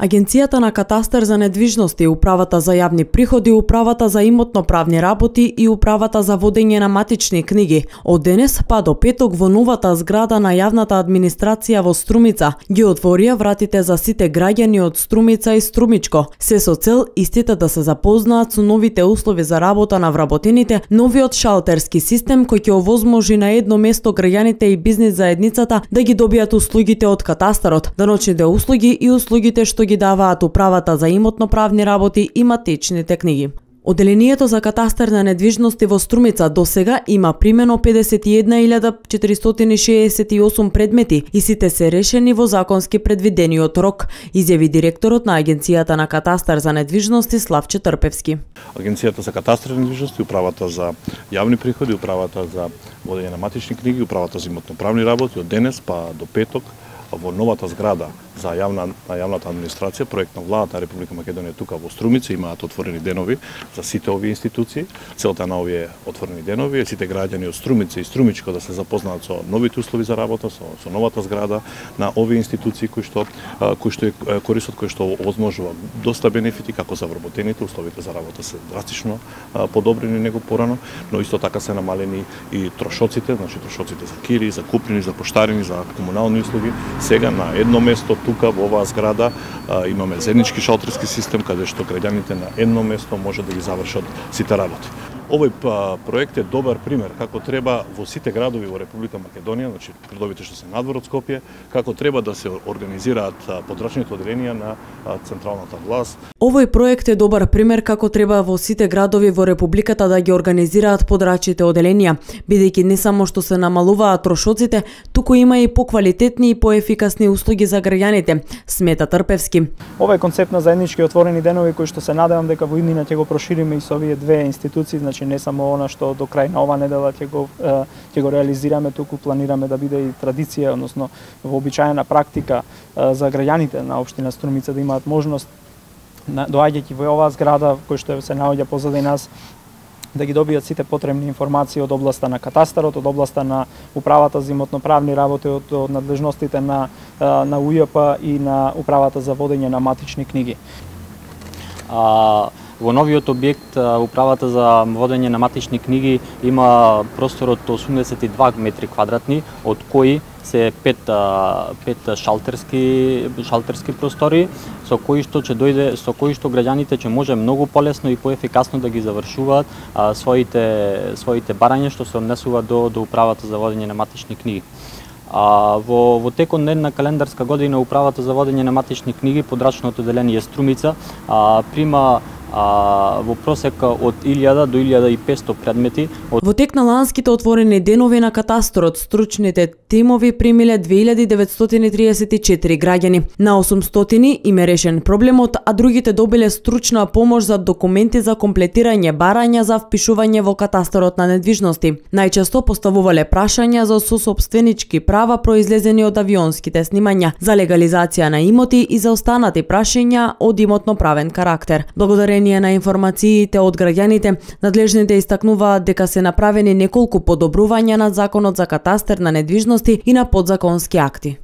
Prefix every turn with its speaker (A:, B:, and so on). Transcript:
A: Агенцијата на катастар за недвижности, Управата за јавни приходи, Управата за имотно-правни работи и Управата за водење на матични книги од денес па до петок во новата зграда на јавната администрација во Струмица ги отворија вратите за сите граѓани од Струмица и Струмичко, се со цел истите да се запознаат со новите услови за работа на вработените, новиот шалтерски систем кој ќе овозможи на едно место граѓаните и бизнис заедницата да ги добијат услугите од катастарот, даночните услуги и услугите што ги даваат Управата за имотно-правни работи и матичните книги. Оделението за катастар на недвижности во Струмица досега има примено 51.468 предмети и сите се решени во законски предвидениот рок, изјави директорот на Агенцијата на катастар за недвижности Славче Трпевски.
B: Агенцијата за катастар на недвижности, Управата за јавни приходи, Управата за водење на матични книги, Управата за имотно-правни работи од денес па до петок во новата зграда за јавната администрација, проект на владата на Република Македонија тука во Струмица имаат отворени денови за сите овие институции. Целта на овие отворени денови е сите граѓани од Струмица и Струмичко да се запознаат со новите услови за работа, со новата зграда на овие институции кои што користат, кои што овозможува доста бенефити како за вработените, условите за работа се драстично подобрени него порано, но исто така се намалени и трошоците, значи трошоците за кири, за куприни, за поштарини, за комунални услуги. Сега на едно место тука во оваа зграда имаме заеднички шалтерски систем каде што граѓаните на едно место може да ги завршат сите работи. Овој проект е добар пример како треба во сите градови во Република Македонија, значи градовите што се надвор од Скопје, како треба да се организираат подрачните оделенија на централната власт.
A: Овој проект е добар пример како треба во сите градови во Републиката да ги организираат подрачните оделенија, бидејќи не само што се намалуваат трошоците, туку има и поквалитетни и поефикасни услуги за граѓаните, смета Трпевски.
C: Овој концепт на заеднички отворени денови кој што се надевам дека во иднина ќе го прошириме и со овие две институции, значи не само она што до крај на ова недела ќе го реализираме, туку планираме да биде и традиција, односно вообичаена практика за граѓаните на општина Струмица да имаат можност доаѓајќи во оваа зграда кој што се наоѓа позади нас да ги добијат сите потребни информации од областа на катастарот, од областа на Управата за имотно-правни работи, од надлежностите на УЈП и на Управата за водење на матични книги.
D: Во новиот објект Управата за водење на матични книги има простор од 82 метри квадратни, од кои се 5 шалтерски простори, со кои што граѓаните ќе може многу полесно и поефикасно да ги завршуваат своите барања што се однесува до Управата за водење на матични книги. Во текот на една календарска година Управата за водење на матични книги, подрачното оделение Струмица, прима во просек од 1000 до 1500 предмети.
A: Во тек на ланските отворени денови на катастрот, стручните тимови примиле 2934 граѓани. На 800 им е решен проблемот, а другите добиле стручна помош за документи за комплетирање барања за впишување во катастрот на недвижности. Најчесто поставувале прашања за сосопственички права произлезени од авионските снимања, за легализација на имоти и за останати прашања од имотно-правен карактер. Благодарение на информациите од граѓаните, надлежните истакнуваат дека се направени неколку подобрувања на Законот за катастар на недвижности и на подзаконски акти.